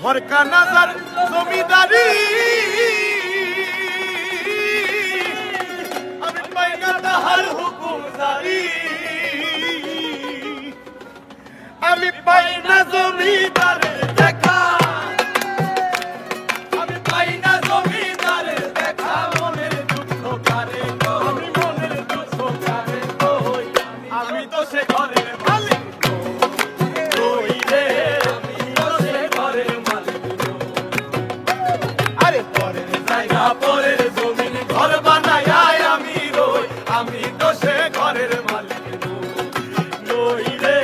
घर का नजर जमींदारी अभी पाइना हर हुकुमदारी अभी पाइना जमींदार देखा अभी पाइना जमींदार देखा मोनेर दुख करे तो अभी मोनेर दुख करे तो अभी तो से घरे मालिक कोई रे अभी तो से घरे मालिक अरे परे जायगा परे जमीन घर बनाया আমি রই আমি তো সে ঘরের মালিক নই রে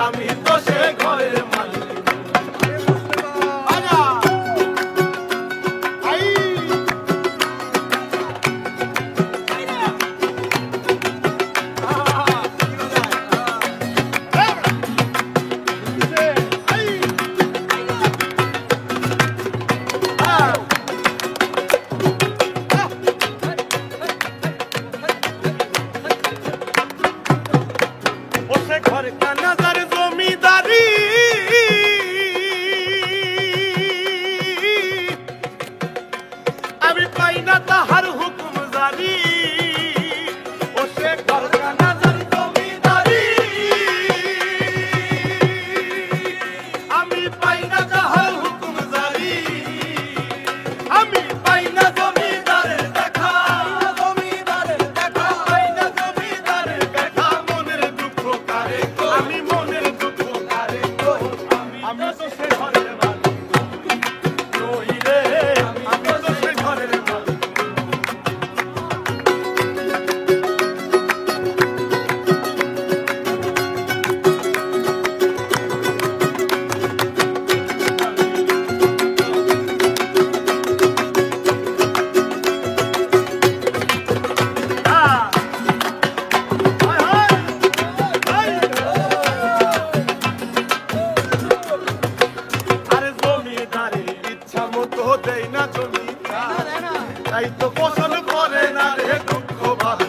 আমি তো সে ঘরের মালিক আয়া আই घर का नजर जमींदारी अभी पाइना था हर हुक्मदारी उसे घर का नजर जमींदारी अभी पाइना था हर हुक्मदारी अभी पाइना जमींदार देखा जमींदार देखा पाइना जमींदार देखा मोनेर दुख करे আমি মনের দুঃখ করে তো আমি তো সে ঘরের মালিক নই রে আমি তো সে ঘরের মালিক তো দেই না জমি তাই তো ফসল করে না রে দুঃখ ভালো